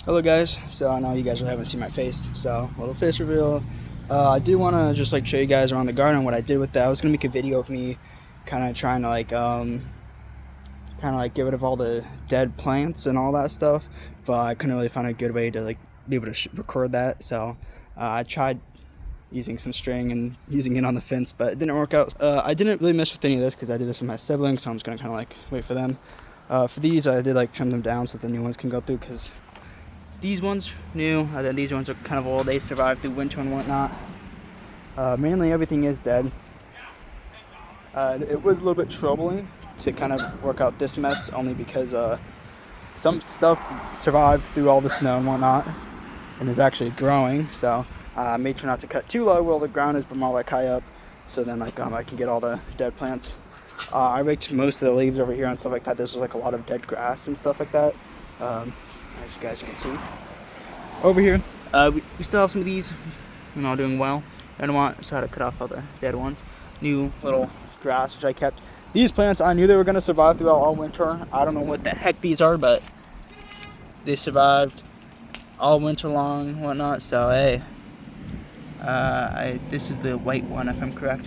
Hello guys, so I know you guys really haven't seen my face, so a little face reveal. I did want to just like show you guys around the garden what I did with that. I was gonna make a video of me kind of trying to get rid of all the dead plants and all that stuff, but I couldn't really find a good way to like be able to record that. So I tried using some string and using it on the fence, but it didn't work out. I didn't really mess with any of this because I did this with my siblings, so I'm just gonna kind of like wait for them. For these, I did like trim them down so the new ones can go through because these ones new, and then these ones are kind of old. They survived through winter and whatnot. Mainly everything is dead. It was a little bit troubling to kind of work out this mess only because some stuff survived through all the snow and whatnot and is actually growing. So I made sure not to cut too low while the ground is more like high up, so then I can get all the dead plants. I raked most of the leaves over here and stuff like that. This was like a lot of dead grass and stuff like that. As you guys can see over here, we still have some of these, doing well. I don't want to cut off all the dead ones. New little grass which I kept. These plants, I knew they were going to survive throughout all winter. I don't know what the heck these are, but they survived all winter long and whatnot. So hey, this is the white one if I'm correct.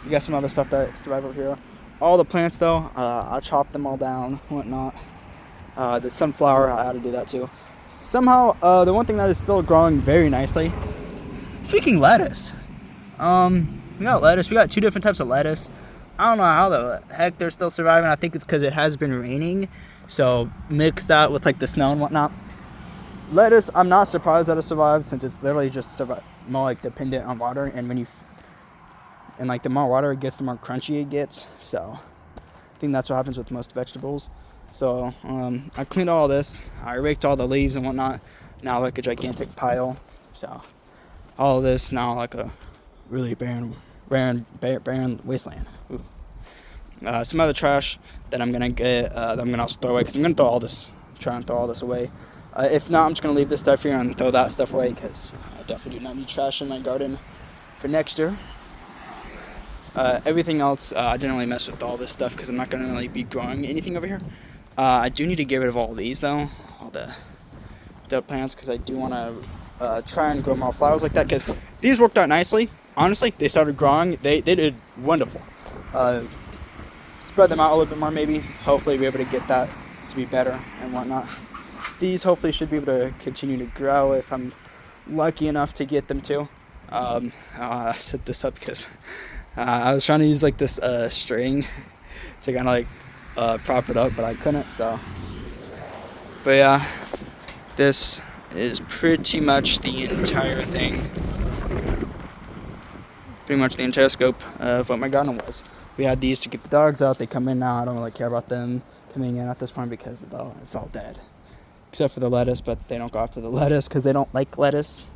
We got some other stuff that survived over here. All the plants though, I chopped them all down, whatnot. The sunflower, I had to do that too. Somehow, the one thing that is still growing very nicely, freaking lettuce. We got lettuce. We got two different types of lettuce. I don't know how the heck they're still surviving. I think it's because it has been raining. So mix that with like the snow and whatnot. Lettuce, I'm not surprised that it survived since it's literally just more like dependent on water. And the more water it gets, the more crunchy it gets. So I think that's what happens with most vegetables. So I cleaned all this. I raked all the leaves and whatnot. Now like a gigantic pile. So all of this now like a really barren wasteland. Some other trash that I'm gonna get. That I'm gonna also throw away because I'm gonna throw all this. Try and throw all this away. If not, I'm just gonna leave this stuff here and throw that stuff away because I definitely do not need trash in my garden for next year. Everything else, I didn't really mess with all this stuff because I'm not gonna really be growing anything over here. I do need to get rid of all these though, all the plants, because I do want to try and grow more flowers like that. Because these worked out nicely. Honestly, they started growing. They did wonderful. Spread them out a little bit more, maybe. Hopefully, be able to get that to be better and whatnot. These hopefully should be able to continue to grow if I'm lucky enough to get them to. I set this up because I was trying to use like this string to kind of like prop it up, but I couldn't. But yeah, this is pretty much the entire thing. Pretty much the entire scope of what my garden was. We had these to get the dogs out. They come in now. I don't really care about them coming in at this point because it's all dead. Except for the lettuce, but they don't go after the lettuce because they don't like lettuce.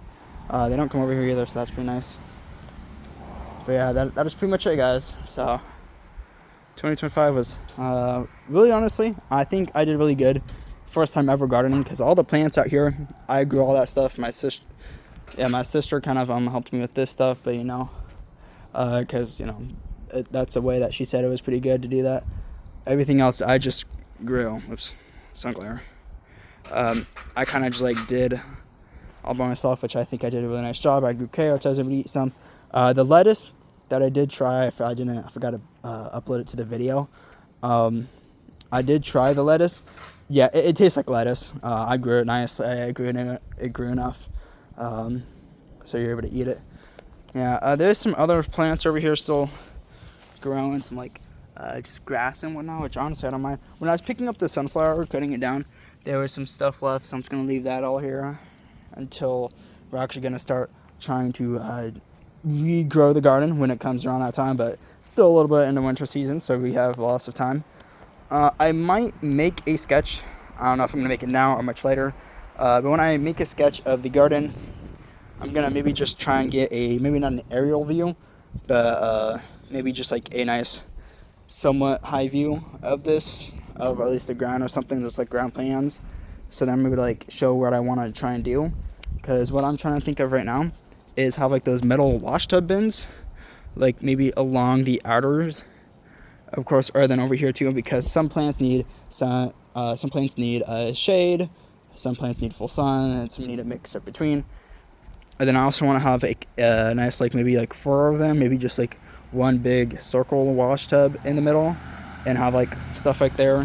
They don't come over here either, so that's pretty nice. But yeah, that is pretty much it, guys. So 2025 was really, honestly, I think I did really good. First time ever gardening because all the plants out here, I grew all that stuff. My sister kind of helped me with this stuff, but because that's a way that she said it was pretty good to do that. Everything else I just grew. Oops, sun glare. I kind of just like did all by myself, which I think I did a really nice job. I grew carrots. I was able to eat some. The lettuce that I did try, I forgot to upload it to the video. I did try the lettuce. Yeah, it tastes like lettuce. I grew it nice. It grew enough, so you're able to eat it. Yeah, there's some other plants over here still growing, some like just grass and whatnot, which honestly I don't mind. When I was picking up the sunflower, cutting it down, there was some stuff left, so I'm just gonna leave that all here until we're actually gonna start trying to regrow the garden when it comes around that time. But still a little bit in the winter season, so we have lots of time. I might make a sketch. I don't know if I'm gonna make it now or much later. But when I make a sketch of the garden, I'm gonna maybe just try and get maybe not an aerial view, but maybe just like a nice, somewhat high view of this, of at least the ground or something, just like ground plans. So then maybe like show what I want to try and do. Because what I'm trying to think of right now is have like those metal wash tub bins, like maybe along the outers, of course, or then over here too, because some plants need shade, Some plants need full sun, and some need a mix up between. And then I also want to have a nice, like maybe like 4 of them, maybe just like one big circle wash tub in the middle, and have like stuff right there.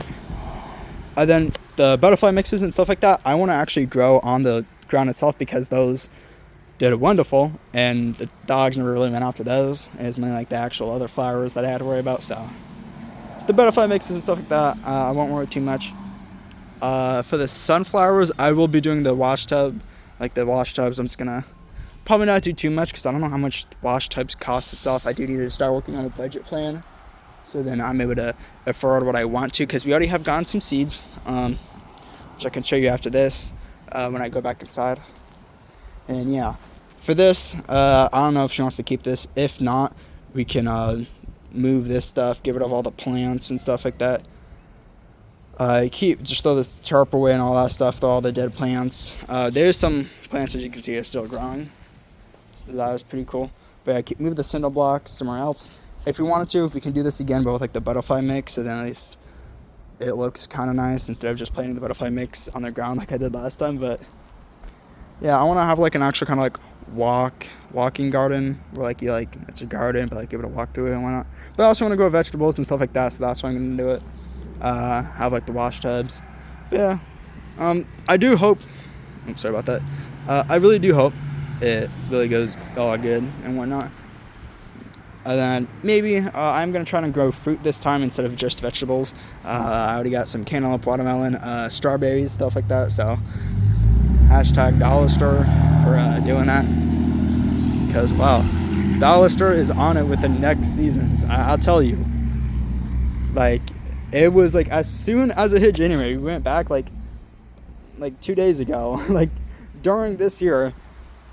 And then the butterfly mixes and stuff like that, I want to actually grow on the ground itself, because those did wonderful, and the dogs never really went after those. It was mainly like the actual other flowers that I had to worry about. So the butterfly mixes and stuff like that, I won't worry too much. For the sunflowers, I will be doing the wash tub, like the wash tubs. I'm just gonna probably not do too much, because I don't know how much wash tubs cost itself. I do need to start working on a budget plan, so then I'm able to afford what I want to, because we already have gotten some seeds, which I can show you after this, when I go back inside. And yeah, for this, I don't know if she wants to keep this. If not, we can move this stuff, get rid of all the plants and stuff like that. Just throw this tarp away and all that stuff, throw all the dead plants. There's some plants, as you can see, are still growing, so that is pretty cool. But move the cinder blocks somewhere else. If we wanted to, we can do this again, but with like the butterfly mix, so then at least it looks kind of nice instead of just planting the butterfly mix on the ground like I did last time. But yeah, I want to have like an actual kind of like walking garden, where like you like it's a garden, but like able to walk through it and whatnot. But I also want to grow vegetables and stuff like that, so that's why I'm gonna do it. Have like the wash tubs. But yeah, I do hope. Oops, sorry about that. I really do hope it really goes all good and whatnot. And then maybe I'm going to try to grow fruit this time instead of just vegetables. I already got some cantaloupe, watermelon, strawberries, stuff like that. So hashtag Dollar Store for doing that. Because, wow, Dollar Store is on it with the next seasons. I'll tell you. Like, it was like as soon as it hit January, we went back like 2 days ago, like during this year.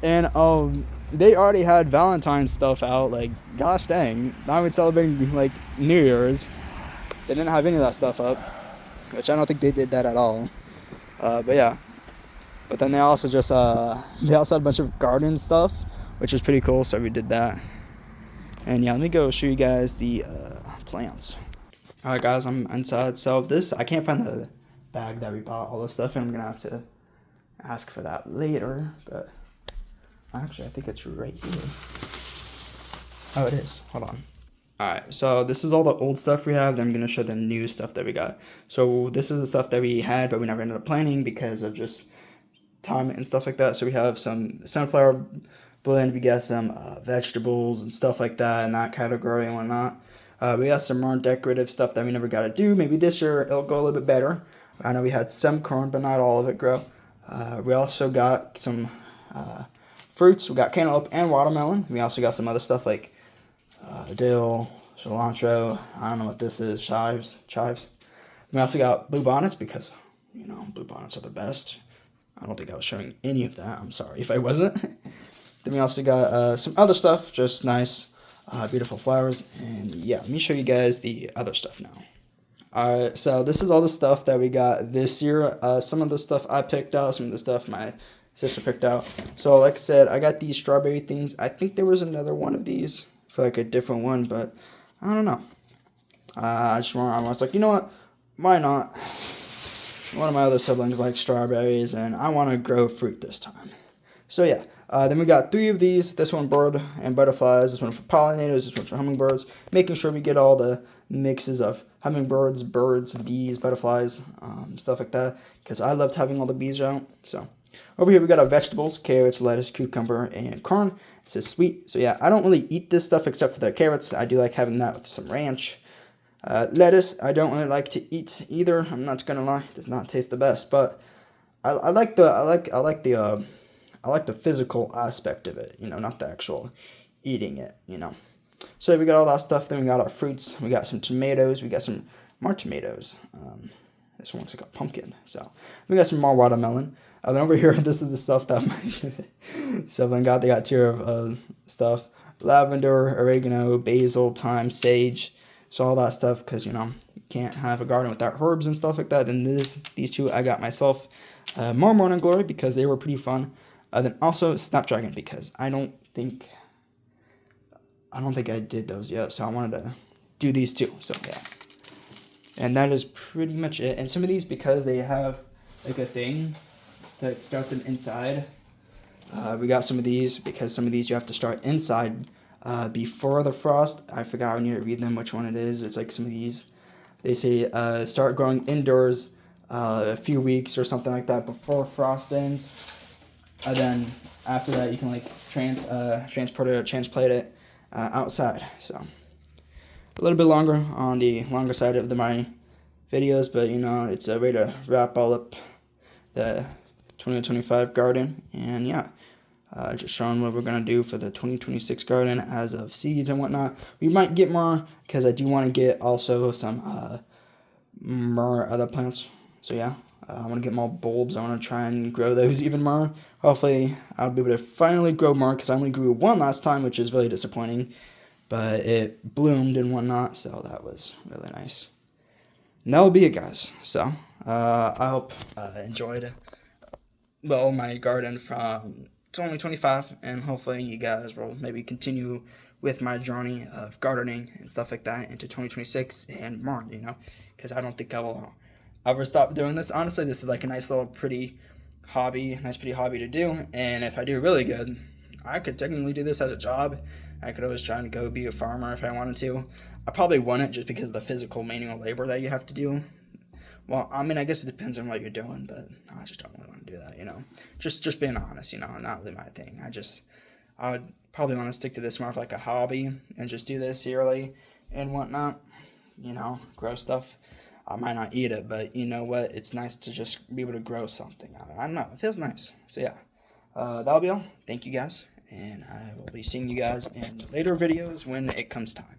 And they already had Valentine's stuff out. Like, gosh dang, not even celebrating like New Year's. They didn't have any of that stuff up, which I don't think they did that at all. But yeah, but then they also just they also had a bunch of garden stuff, which is pretty cool. So we did that. And yeah, let me go show you guys the plants. All right, guys, I'm inside. So this, I can't find the bag that we bought all this stuff in. I'm gonna have to ask for that later, but. Actually, I think it's right here. Oh, it is. Hold on. Alright, so this is all the old stuff we have. Then I'm going to show the new stuff that we got. So this is the stuff that we had, but we never ended up planting because of just time and stuff like that. So we have some sunflower blend. We got some vegetables and stuff like that in that category and whatnot. We got some more decorative stuff that we never got to do. Maybe this year it'll go a little bit better. I know we had some corn, but not all of it grow. We also got some... fruits. We got cantaloupe and watermelon. We also got some other stuff like dill, cilantro. I don't know what this is. Chives. We also got blue bonnets because, you know, blue bonnets are the best. I don't think I was showing any of that. I'm sorry if I wasn't. Then we also got some other stuff, just nice, beautiful flowers. And yeah, let me show you guys the other stuff now. Alright, so this is all the stuff that we got this year. Some of the stuff I picked out, some of the stuff my sister picked out. So like I said, I got these strawberry things. I think there was another one of these for like a different one, but I don't know. I was like, you know what? Why not? One of my other siblings likes strawberries, and I want to grow fruit this time. So yeah, then we got 3 of these. This one bird and butterflies. This one for pollinators. This one for hummingbirds. Making sure we get all the mixes of hummingbirds, birds, bees, butterflies, stuff like that. Because I loved having all the bees out. So over here we got our vegetables: carrots, lettuce, cucumber, and corn. It says sweet. So yeah, I don't really eat this stuff except for the carrots. I do like having that with some ranch. Lettuce, I don't really like to eat either. I'm not gonna lie, it does not taste the best, but I like the physical aspect of it, you know, not the actual eating it, you know. So we got all that stuff. Then we got our fruits. We got some tomatoes. We got some more tomatoes. This one looks like a pumpkin. So we got some more watermelon. Then over here, this is the stuff that my sibling got. They got tier of stuff: lavender, oregano, basil, thyme, sage. So all that stuff, because, you know, you can't have a garden without herbs and stuff like that. Then these 2 I got myself. More Morning Glory because they were pretty fun. Then also Snapdragon because I don't think I did those yet. So I wanted to do these 2. So yeah. And that is pretty much it. And some of these, because they have like a thing, to start them inside. We got some of these because some of these you have to start inside before the frost. I forgot, I need to read them which one it is. It's like some of these. They say start growing indoors a few weeks or something like that before frost ends. And then after that you can like transport it or transplant it outside. So a little bit longer on the longer side of my videos, but you know, it's a way to wrap all up the 2025 garden. And yeah, just showing what we're gonna do for the 2026 garden as of seeds and whatnot. We might get more because I do want to get also some more other plants. So yeah, I want to get more bulbs. I want to try and grow those even more. Hopefully I'll be able to finally grow more because I only grew one last time, which is really disappointing, but it bloomed and whatnot, so that was really nice. And that will be it, guys. So I hope enjoyed my garden from 2025, and hopefully you guys will maybe continue with my journey of gardening and stuff like that into 2026 and more, you know, because I don't think I will ever stop doing this. Honestly, this is like a nice little pretty hobby to do, and if I do really good, I could technically do this as a job. I could always try and go be a farmer if I wanted to. I probably wouldn't, just because of the physical manual labor that you have to do. Well, I mean, I guess it depends on what you're doing, but I just don't really want to do that, you know. Just being honest, you know, not really my thing. I would probably want to stick to this more of like a hobby and just do this yearly and whatnot, you know, grow stuff. I might not eat it, but you know what? It's nice to just be able to grow something. I don't know. It feels nice. So yeah, that'll be all. Thank you guys, and I will be seeing you guys in later videos when it comes time.